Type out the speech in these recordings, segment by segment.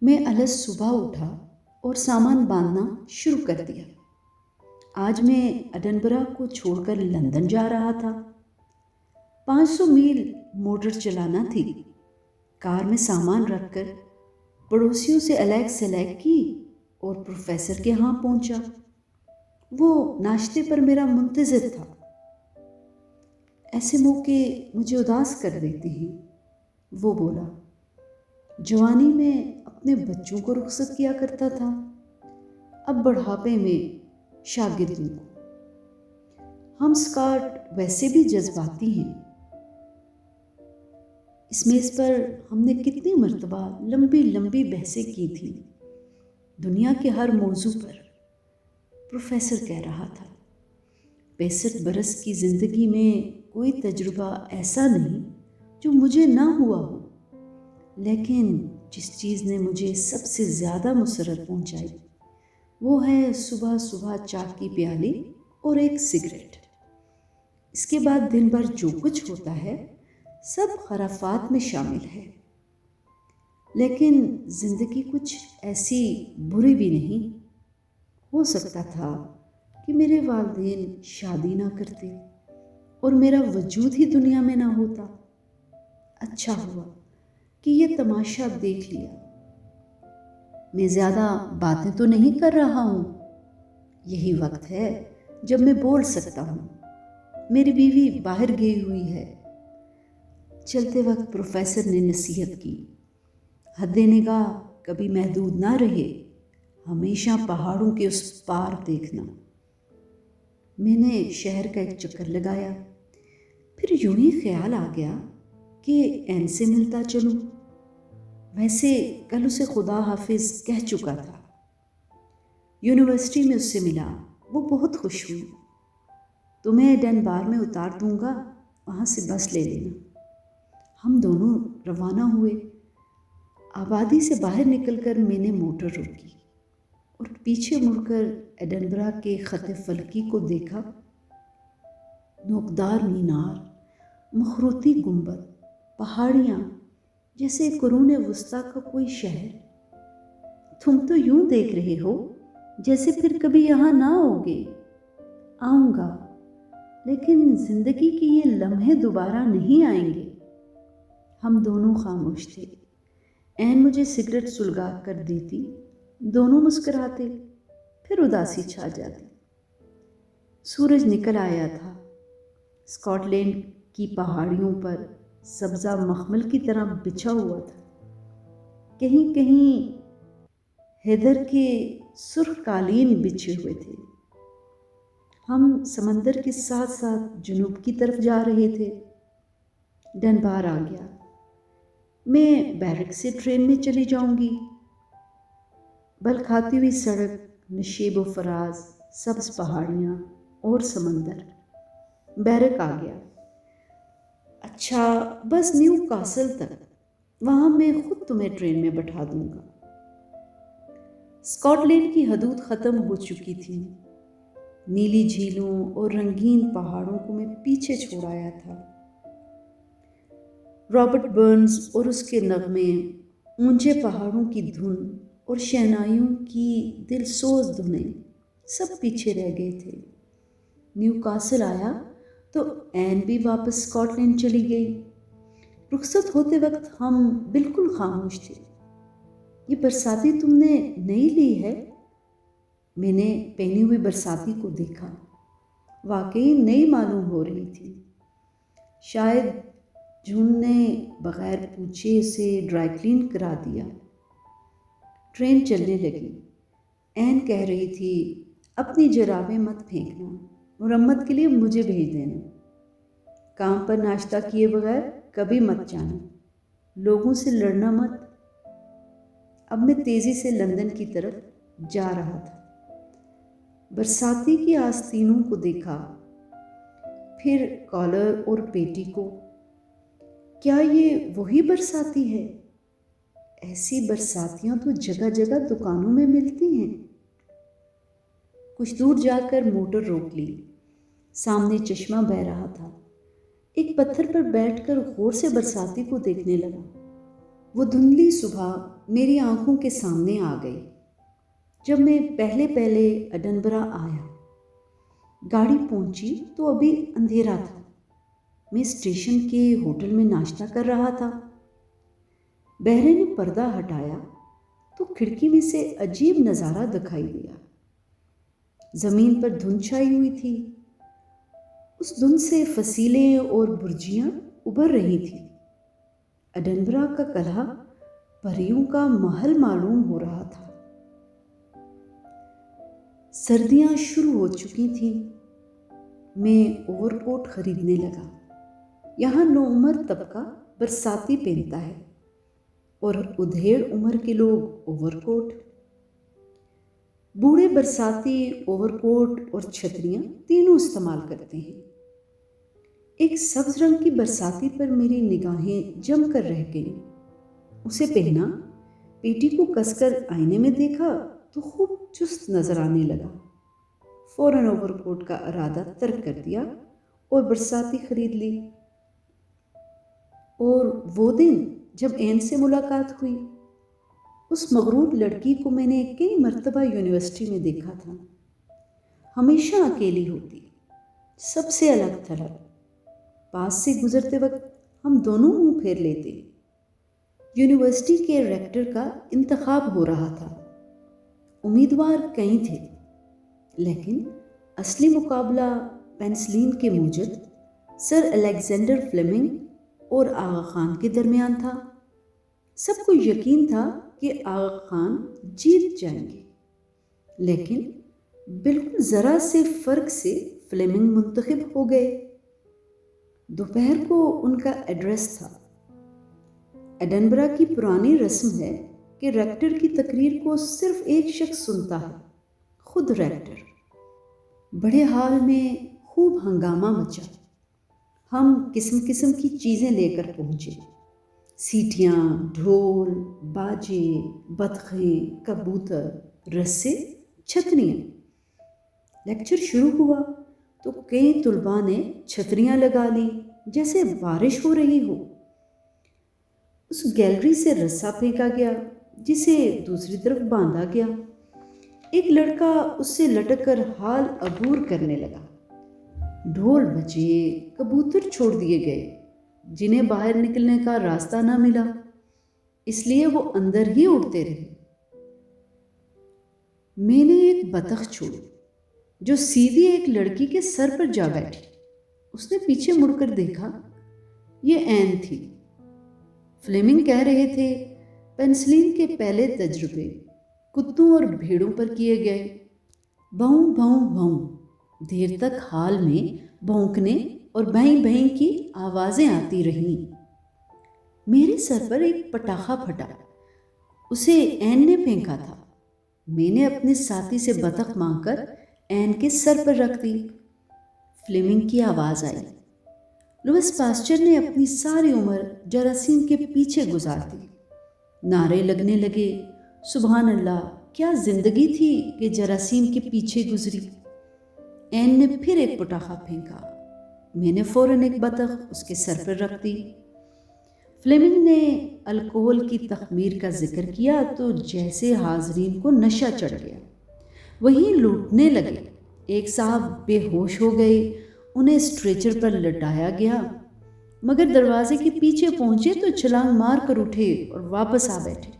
میں الگ صبح اٹھا اور سامان باندھنا شروع کر دیا۔ آج میں ایڈنبرا کو چھوڑ کر لندن جا رہا تھا۔ 500 میل موٹر چلانا تھی۔ کار میں سامان رکھ کر پڑوسیوں سے علیگ سلیگ کی اور پروفیسر کے ہاں پہنچا۔ وہ ناشتے پر میرا منتظر تھا۔ ایسے موقع مجھے اداس کر دیتے ہیں، وہ بولا۔ جوانی میں اپنے بچوں کو رخصت کیا کرتا تھا، اب بڑھاپے میں شاگردوں کو۔ ہم اسکاٹ ویسے بھی جذباتی ہیں۔ اس میز پر ہم نے کتنی مرتبہ لمبی لمبی بحثیں کی تھیں، دنیا کے ہر موضوع پر۔ پروفیسر کہہ رہا تھا، 65 برس کی زندگی میں کوئی تجربہ ایسا نہیں جو مجھے نہ ہوا ہو، لیکن جس چیز نے مجھے سب سے زیادہ مسرت پہنچائی وہ ہے صبح صبح چائے کی پیالی اور ایک سگریٹ۔ اس کے بعد دن بھر جو کچھ ہوتا ہے سب خرافات میں شامل ہے، لیکن زندگی کچھ ایسی بری بھی نہیں۔ ہو سکتا تھا کہ میرے والدین شادی نہ کرتے اور میرا وجود ہی دنیا میں نہ ہوتا۔ اچھا ہوا کہ یہ تماشا دیکھ لیا۔ میں زیادہ باتیں تو نہیں کر رہا ہوں، یہی وقت ہے جب میں بول سکتا ہوں۔ میری بیوی باہر گئی ہوئی ہے۔ چلتے وقت پروفیسر نے نصیحت کی، حد نگاہ کبھی محدود نہ رہے، ہمیشہ پہاڑوں کے اس پار دیکھنا۔ میں نے شہر کا ایک چکر لگایا، پھر یوں ہی خیال آ گیا کہ این سے ملتا چلوں۔ ویسے کل اسے خدا حافظ کہہ چکا تھا۔ یونیورسٹی میں اس سے ملا، وہ بہت خوش ہوئی۔ تمہیں ڈنبار میں اتار دوں گا، وہاں سے بس لے لینا۔ ہم دونوں روانہ ہوئے۔ آبادی سے باہر نکل کر میں نے موٹر روکی اور پیچھے مڑ کر ایڈنبرا کے خط فلکی کو دیکھا۔ نوکدار مینار، مخروطی گنبد، پہاڑیاں، جیسے قرون وسطیٰ کا کوئی شہر۔ تم تو یوں دیکھ رہے ہو جیسے پھر کبھی یہاں نہ ہوگے۔ آؤں گا، لیکن زندگی کے یہ لمحے دوبارہ نہیں آئیں گے۔ ہم دونوں خاموش تھے۔ این مجھے سگریٹ سلگا کر دیتی، دونوں مسکراتے، پھر اداسی چھا جاتی۔ سورج نکل آیا تھا۔ اسکاٹ لینڈ کی پہاڑیوں پر سبزہ مخمل کی طرح بچھا ہوا تھا۔ کہیں کہیں ہیدر کے سرخ قالین بچھے ہوئے تھے۔ ہم سمندر کے ساتھ ساتھ جنوب کی طرف جا رہے تھے۔ ڈنبار آ گیا۔ میں بیرک سے ٹرین میں چلی جاؤں گی۔ بل کھاتی ہوئی سڑک، نشیب و فراز، سبز پہاڑیاں اور سمندر۔ بیرک آ گیا۔ اچھا، بس نیو کاسل تک، وہاں میں خود تمہیں ٹرین میں بٹھا دوں گا۔ اسکاٹ لینڈ کی حدود ختم ہو چکی تھیں۔ نیلی جھیلوں اور رنگین پہاڑوں کو میں پیچھے چھوڑ آیا تھا۔ رابرٹ برنز اور اس کے نغمے، اونچے پہاڑوں کی دھن اور شہنائیوں کی دل سوز دھنیں سب پیچھے رہ گئے تھے۔ نیو کاسل آیا تو این بھی واپس اسکاٹ لینڈ چلی گئی۔ رخصت ہوتے وقت ہم بالکل خاموش تھے۔ یہ برساتی تم نے نئی لی ہے؟ میں نے پہنی ہوئی برساتی کو دیکھا۔ واقعی نئی معلوم ہو رہی تھی۔ شاید جون نے بغیر پوچھے اسے ڈرائی کلین کرا دیا۔ ٹرین چلنے لگی۔ این کہہ رہی تھی، اپنی جرابیں مت پھینکنا، مرمت کے لیے مجھے بھیج دینا۔ کام پر ناشتہ کیے بغیر کبھی مت جانا، لوگوں سے لڑنا مت۔ اب میں تیزی سے لندن کی طرف جا رہا تھا۔ برساتی کی آستینوں کو دیکھا، پھر کالر اور پیٹی کو۔ کیا یہ وہی برساتی ہے؟ ایسی برساتیاں تو جگہ جگہ دکانوں میں ملتی ہیں۔ کچھ دور جا کر موٹر روک لی۔ سامنے چشمہ بہہ رہا تھا۔ ایک پتھر پر بیٹھ کر غور سے برساتی کو دیکھنے لگا۔ وہ دھندلی صبح میری آنکھوں کے سامنے آ گئی جب میں پہلے ایڈنبرا آیا۔ گاڑی پہنچی تو ابھی اندھیرا تھا۔ میں اسٹیشن کے ہوٹل میں ناشتہ کر رہا تھا۔ بہرے نے پردہ ہٹایا تو کھڑکی میں سے عجیب نظارہ دکھائی دیا۔ زمین پر دھند چھائی ہوئی تھی۔ اس دھند سے فصیلیں اور برجیاں ابھر رہی تھیں۔ ایڈنبرا کا قلعہ پریوں کا محل معلوم ہو رہا تھا۔ سردیاں شروع ہو چکی تھیں۔ میں اوور کوٹ خریدنے لگا۔ یہاں نوعمر طبقہ برساتی پہنتا ہے اور ادھیڑ عمر کے لوگ اوور کوٹ۔ بوڑھے برساتی اوور کوٹ اور چھتریاں تینوں استعمال کرتے ہیں۔ ایک سبز رنگ کی برساتی پر میری نگاہیں جم کر رہ گئیں۔ اسے پہنا، پیٹی کو کس کر آئینے میں دیکھا تو خوب چست نظر آنے لگا۔ فوراً اوور کوٹ کا ارادہ ترک کر دیا اور برساتی خرید لی۔ اور وہ دن جب این سے ملاقات ہوئی، اس مغرور لڑکی کو میں نے کئی مرتبہ یونیورسٹی میں دیکھا تھا۔ ہمیشہ اکیلی ہوتی، سب سے الگ تھلگ۔ پاس سے گزرتے وقت ہم دونوں منہ پھیر لیتے۔ یونیورسٹی کے ریکٹر کا انتخاب ہو رہا تھا۔ امیدوار کئی تھے، لیکن اصلی مقابلہ پینسلین کے موجد سر الیگزینڈر فلیمنگ اور آغا خان کے درمیان تھا۔ سب کو یقین تھا کہ آغا خان جیت جائیں گے، لیکن بالکل ذرا سے فرق سے فلیمنگ منتخب ہو گئے۔ دوپہر کو ان کا ایڈریس تھا۔ ایڈنبرا کی پرانی رسم ہے کہ ریکٹر کی تقریر کو صرف ایک شخص سنتا ہے، خود ریکٹر۔ بڑے ہال میں خوب ہنگامہ مچا۔ ہم قسم قسم کی چیزیں لے کر پہنچے۔ سیٹیاں، ڈھول، باجے، بطخیں، کبوتر، رسے، چھتریاں۔ لیکچر شروع ہوا تو کئی طلباء نے چھتریاں لگا لیں جیسے بارش ہو رہی ہو۔ اس گیلری سے رسا پھینکا گیا جسے دوسری طرف باندھا گیا۔ ایک لڑکا اس سے لٹک کر حال عبور کرنے لگا۔ ڈھول بجے، کبوتر چھوڑ دیے گئے جنہیں باہر نکلنے کا راستہ نہ ملا، اس لیے وہ اندر ہی اڑتے رہے۔ میں نے ایک بطخ چھوڑی جو سیدھی ایک لڑکی کے سر پر جا بیٹھی۔ اس نے پیچھے مڑ کر دیکھا، یہ این تھی۔ فلیمنگ کہہ رہے تھے پینسلین کے پہلے تجربے کتوں اور بھیڑوں پر کیے گئے۔ بھوں بھوں بھوں، دیر تک حال میں بھونکنے اور بھیں بھیں کی آوازیں آتی رہیں۔ میرے سر پر ایک پٹاخہ پھٹا۔ اسے این نے پھینکا تھا۔ میں نے اپنے ساتھی سے بطخ مانگ کر این کے سر پر رکھ دی۔ فلیمنگ کی آواز آئی۔ لوئس پاسچر نے اپنی ساری عمر جراثیم کے پیچھے گزار دی۔ نعرے لگنے لگے، سبحان اللہ، کیا زندگی تھی کہ جراثیم کے پیچھے گزری۔ این نے پھر ایک پٹاخہ پھینکا۔ میں نے فوراً ایک بطخ اس کے سر پر رکھ دی۔ فلیمنگ نے الکوہل کی تخمیر کا ذکر کیا تو جیسے حاضرین کو نشہ چڑھ گیا، وہیں لوٹنے لگے۔ ایک صاحب بے ہوش ہو گئے، انہیں اسٹریچر پر لٹایا گیا، مگر دروازے کے پیچھے پہنچے تو چھلانگ مار کر اٹھے اور واپس آ بیٹھے۔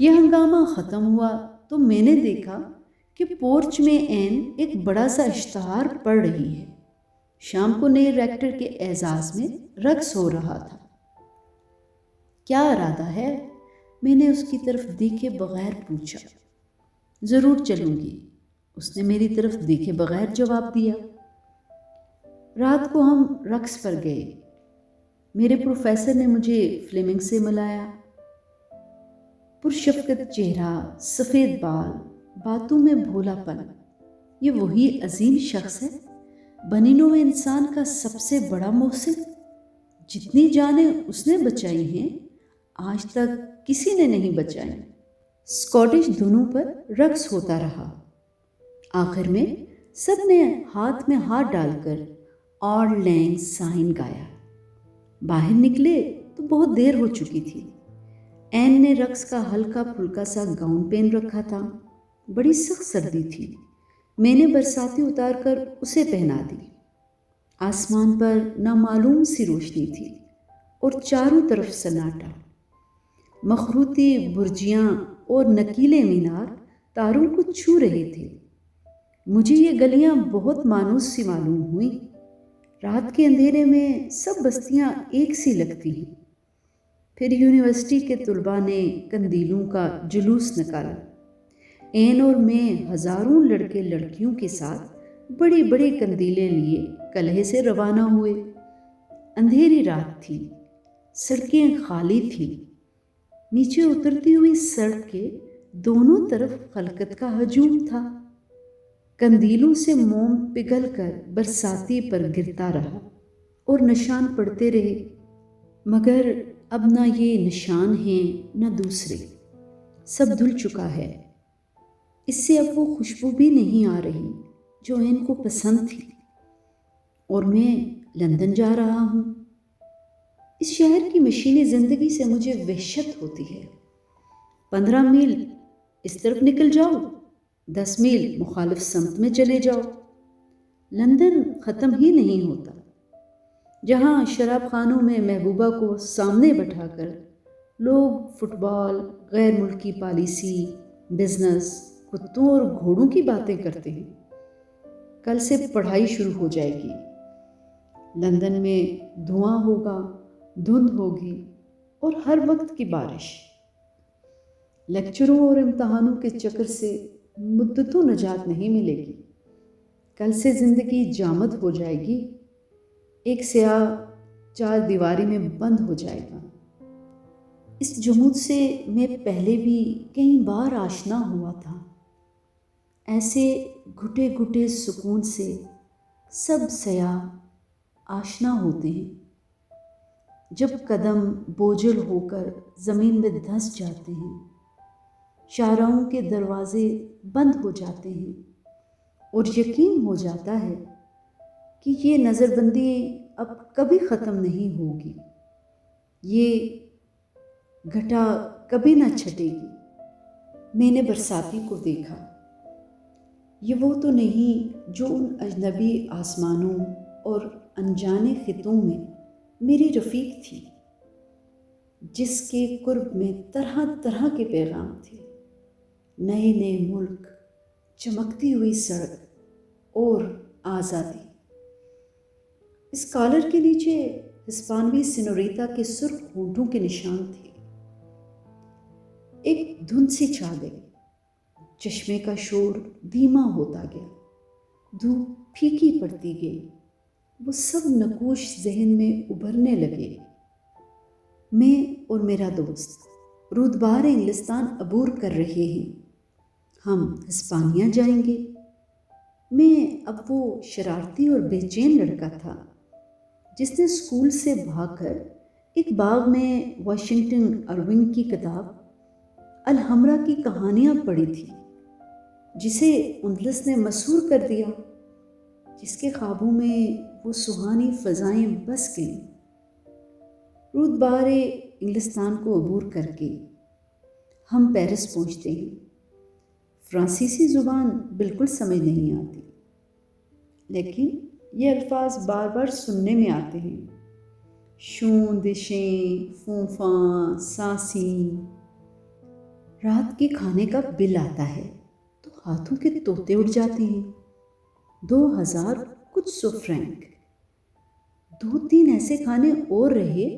یہ ہنگامہ ختم ہوا تو میں نے دیکھا کہ پورچ میں این ایک بڑا سا اشتہار پڑھ رہی ہے۔ شام کو نئے ریکٹر کے اعزاز میں رقص ہو رہا تھا۔ کیا ارادہ ہے؟ میں نے اس کی طرف دیکھے بغیر پوچھا۔ ضرور چلوں گی، اس نے میری طرف دیکھے بغیر جواب دیا۔ رات کو ہم رقص پر گئے۔ میرے پروفیسر نے مجھے فلیمنگ سے ملایا۔ پرشفقت چہرہ، سفید بال، باتوں میں بھولا پن۔ یہ وہی عظیم شخص ہے، بنی نوع انسان کا سب سے بڑا محسن۔ جتنی جانیں اس نے بچائی ہیں، آج تک کسی نے نہیں بچائی۔ اسکاٹش دھنوں پر رقص ہوتا رہا۔ آخر میں سب نے ہاتھ میں ہاتھ ڈال کر آل لینگ سائن گایا۔ باہر نکلے تو بہت دیر ہو چکی تھی۔ این نے رقص کا ہلکا پھلکا سا گاؤن پہن رکھا تھا، بڑی سخت سردی تھی، میں نے برساتی اتار کر اسے پہنا دی۔ آسمان پر نامعلوم سی روشنی تھی اور چاروں طرف سناٹا، مخروطی برجیاں اور نکیلے مینار تاروں کو چھو رہے تھے۔ مجھے یہ گلیاں بہت مانوس سی معلوم ہوئیں، رات کے اندھیرے میں سب بستیاں ایک سی لگتی ہیں۔ پھر یونیورسٹی کے طلباء نے قندیلوں کا جلوس نکالا۔ این اور میں ہزاروں لڑکے لڑکیوں کے ساتھ بڑی بڑی قندیلیں لیے قلعے سے روانہ ہوئے۔ اندھیری رات تھی، سڑکیں خالی تھیں، نیچے اترتی ہوئی سڑک کے دونوں طرف خلقت کا ہجوم تھا۔ قندیلوں سے موم پگھل کر برساتی پر گرتا رہا اور نشان پڑتے رہے، مگر اب نہ یہ نشان ہیں نہ دوسرے، سب دھل چکا ہے۔ اس سے اب وہ خوشبو بھی نہیں آ رہی جو این کو پسند تھی۔ اور میں لندن جا رہا ہوں۔ اس شہر کی مشینی زندگی سے مجھے وحشت ہوتی ہے۔ 15 میل اس طرف نکل جاؤ، 10 میل مخالف سمت میں چلے جاؤ، لندن ختم ہی نہیں ہوتا۔ جہاں شراب خانوں میں محبوبہ کو سامنے بٹھا کر لوگ فٹ بال، غیر ملکی پالیسی، بزنس، کتوں اور گھوڑوں کی باتیں کرتے ہیں، کل سے پڑھائی شروع ہو جائے گی۔ لندن میں دھواں ہوگا، دھند ہوگی اور ہر وقت کی بارش۔ لیکچروں اور امتحانوں کے چکر سے مدتوں نجات نہیں ملے گی۔ کل سے زندگی جامد ہو جائے گی، ایک سیاہ چار دیواری میں بند ہو جائے گا۔ اس جمود سے میں پہلے بھی کئی بار آشنا ہوا تھا۔ ایسے گھٹے گھٹے سکون سے سب سیاح آشنا ہوتے ہیں جب قدم بوجھل ہو کر زمین میں دھنس جاتے ہیں، شاہراہوں کے دروازے بند ہو جاتے ہیں اور یقین ہو جاتا ہے کہ یہ نظر بندی اب کبھی ختم نہیں ہوگی، یہ گھٹا کبھی نہ چھٹے گی۔ میں نے برساتی کو دیکھا۔ یہ وہ تو نہیں جو ان اجنبی آسمانوں اور انجانے خطوں میں میری رفیق تھی، جس کے قرب میں طرح طرح کے پیغام تھے، نئے نئے ملک، چمکتی ہوئی سڑک اور آزادی۔ اس کالر کے نیچے ہسپانوی سینوریتا کے سرخ ہونٹوں کے نشان تھے۔ ایک دھند سی چھا گئی، چشمے کا شور دھیما ہوتا گیا، دھوپ پھیکی پڑتی گئی، وہ سب نقوش ذہن میں ابھرنے لگے۔ میں اور میرا دوست رودبار انگلستان عبور کر رہے ہیں، ہم ہسپانیہ جائیں گے۔ میں اب وہ شرارتی اور بے چین لڑکا تھا جس نے اسکول سے بھاگ کر ایک باغ میں واشنگٹن ارونگ کی کتاب الحمرا کی کہانیاں پڑھی تھی، جسے اندلس نے مسحور کر دیا، جس کے خوابوں میں وہ سہانی فضائیں بس گئیں۔ رودبار انگلستان کو عبور کر کے ہم پیرس پہنچتے ہیں۔ فرانسیسی زبان بالکل سمجھ نہیں آتی، لیکن یہ الفاظ بار بار سننے میں آتے ہیں: شون دشیں، فونفاں، سانسیں۔ رات کے کھانے کا بل آتا ہے تو ہاتھوں کے طوطے اڑ جاتے ہیں۔ 2000 کچھ سو فرینک۔ 2-3 ایسے کھانے اور رہے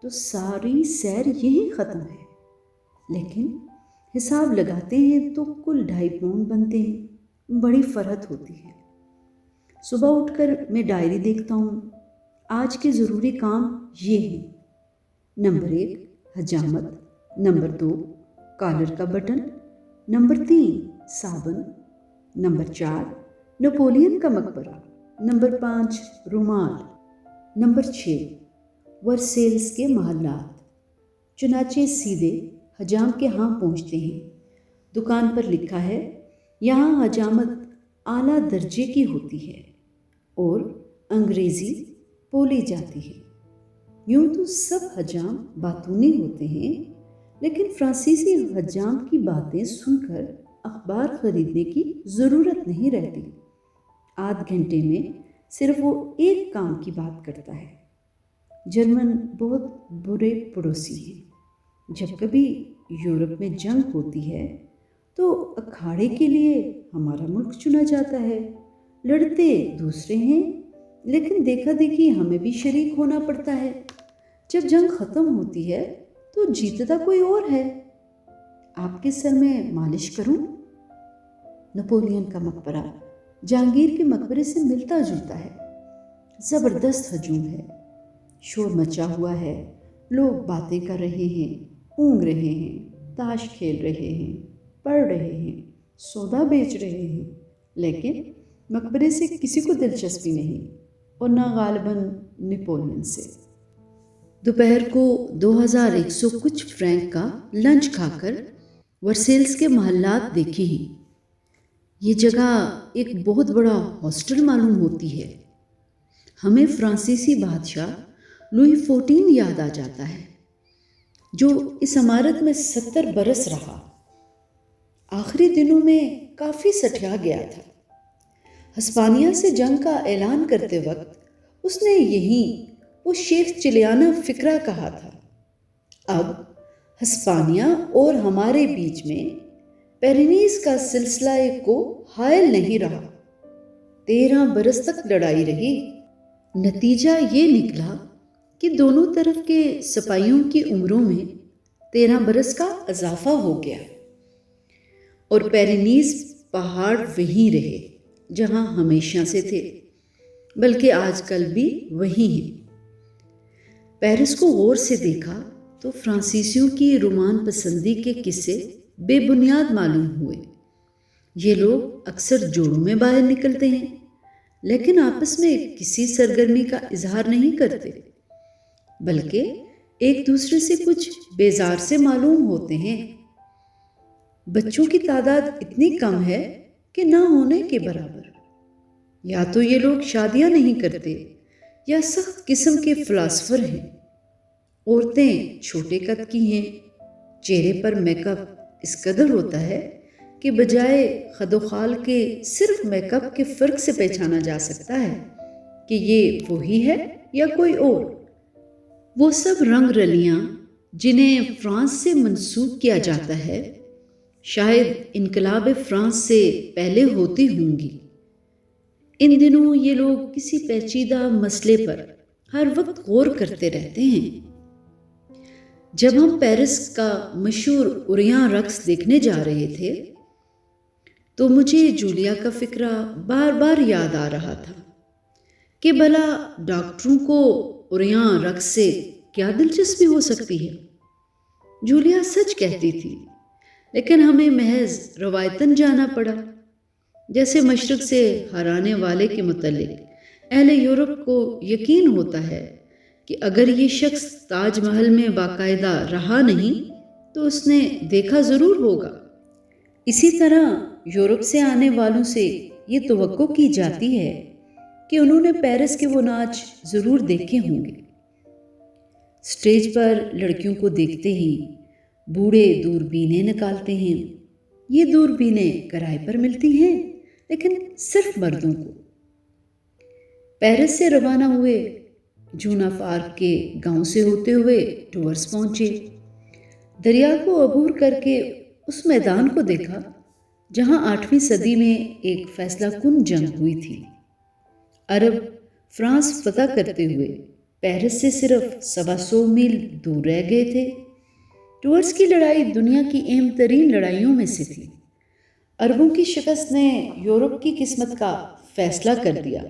تو ساری سیر یہی ختم ہے، لیکن حساب لگاتے ہیں تو کل 2.5 پاؤنڈ بنتے ہیں۔ بڑی فرحت ہوتی ہے۔ صبح اٹھ کر میں ڈائری دیکھتا ہوں۔ آج کے ضروری کام یہ ہیں: نمبر 1 حجامت، نمبر 2 کالر کا بٹن، نمبر 3 صابن، نمبر 4 نپولین کا مقبرہ، نمبر 5 رومال، نمبر 6 ورسیلز کے محلات۔ چنانچہ سیدھے حجام کے ہاں پہنچتے ہیں۔ دکان پر لکھا ہے یہاں حجامت اعلیٰ درجے کی ہوتی ہے اور انگریزی بولی جاتی ہے۔ یوں تو سب حجام باتونی ہوتے ہیں، لیکن فرانسیسی حجام کی باتیں سن کر اخبار خریدنے کی ضرورت نہیں رہتی۔ آدھ گھنٹے میں صرف وہ ایک کام کی بات کرتا ہے۔ جرمن بہت برے پڑوسی ہیں۔ جب کبھی یورپ میں جنگ ہوتی ہے تو اکھاڑے کے لیے ہمارا ملک چنا جاتا ہے۔ لڑتے دوسرے ہیں لیکن دیکھا دیکھی ہمیں بھی شریک ہونا پڑتا ہے۔ جب جنگ ختم ہوتی ہے تو جیتتا کوئی اور ہے۔ آپ کے سر میں مالش کروں؟ نپولین کا مقبرہ جہانگیر کے مقبرے سے ملتا جلتا ہے۔ زبردست ہجوم ہے، شور مچا ہوا ہے، لوگ باتیں کر رہے ہیں، اونگ رہے ہیں، تاش کھیل رہے ہیں، پڑھ رہے ہیں، سودا بیچ رہے ہیں، لیکن مقبرے سے کسی کو دلچسپی نہیں، اور نہ غالباً نپولین سے۔ دوپہر کو 2100 کچھ فرینک کا لنچ کھا کر ورسیلز کے محلات دیکھے ہیں۔ یہ جگہ ایک بہت بڑا ہاسٹل معلوم ہوتی ہے۔ ہمیں فرانسیسی بادشاہ لوئی 14 یاد آ جاتا ہے جو اس عمارت میں 70 برس رہا۔ آخری دنوں میں کافی سٹیا گیا تھا۔ ہسپانیہ سے جنگ کا اعلان کرتے وقت اس نے یہیں وہ شیخ چلیانہ فکرہ کہا تھا۔ اب ہسپانیہ اور ہمارے بیچ میں پیرینیز کا سلسلہ کو حائل نہیں رہا۔ 13 برس تک لڑائی رہی۔ نتیجہ یہ نکلا کہ دونوں طرف کے سپاہیوں کی عمروں میں 13 برس کا اضافہ ہو گیا، اور پیرینیز پہاڑ وہیں رہے جہاں ہمیشہ سے تھے، بلکہ آج کل بھی وہی ہیں۔ پیرس کو غور سے دیکھا تو فرانسیسیوں کی رومان پسندی کے قصے بے بنیاد معلوم ہوئے۔ یہ لوگ اکثر جوڑوں میں باہر نکلتے ہیں لیکن آپس میں کسی سرگرمی کا اظہار نہیں کرتے، بلکہ ایک دوسرے سے کچھ بیزار سے معلوم ہوتے ہیں۔ بچوں کی تعداد اتنی کم ہے کہ نہ ہونے کے برابر۔ یا تو یہ لوگ شادیاں نہیں کرتے یا سخت قسم کے فلاسفر ہیں۔ عورتیں چھوٹے قد کی ہیں، چہرے پر میک اپ اس قدر ہوتا ہے کہ بجائے خد و خال کے صرف میک اپ کے فرق سے پہچانا جا سکتا ہے کہ یہ وہی ہے یا کوئی اور۔ وہ سب رنگ رلیاں جنہیں فرانس سے منسوب کیا جاتا ہے شاید انقلاب فرانس سے پہلے ہوتی ہوں گی۔ ان دنوں یہ لوگ کسی پیچیدہ مسئلے پر ہر وقت غور کرتے رہتے ہیں۔ جب ہم پیرس کا مشہور اوریاں رقص دیکھنے جا رہے تھے تو مجھے جولیا کا فقرہ بار بار یاد آ رہا تھا کہ بھلا ڈاکٹروں کو اوریاں رقص سے کیا دلچسپی ہو سکتی ہے۔ جولیا سچ کہتی تھی، لیکن ہمیں محض روایتاً جانا پڑا۔ جیسے مشرق سے ہرانے والے کے متعلق اہل یورپ کو یقین ہوتا ہے کہ اگر یہ شخص تاج محل میں باقاعدہ رہا نہیں تو اس نے دیکھا ضرور ہوگا۔ اسی طرح یورپ سے آنے والوں سے یہ توقع کی جاتی ہے کہ انہوں نے پیرس کے وہ ناچ ضرور دیکھے ہوں گے۔ سٹیج پر لڑکیوں کو دیکھتے ہی بوڑھے دوربینیں نکالتے ہیں۔ یہ دوربینیں کرائے پر ملتی ہیں لیکن صرف مردوں کو۔ پیرس سے روانہ ہوئے، جونا پارک کے گاؤں سے ہوتے ہوئے ٹورس پہنچے۔ دریا کو عبور کر کے اس میدان کو دیکھا جہاں 8ویں صدی میں ایک فیصلہ کن جنگ ہوئی تھی۔ عرب فرانس فتح کرتے ہوئے پیرس سے صرف 125 میل دور رہ گئے تھے۔ ٹورس کی لڑائی دنیا کی اہم ترین لڑائیوں میں سے تھی۔ عربوں کی شکست نے یورپ کی قسمت کا فیصلہ کر دیا۔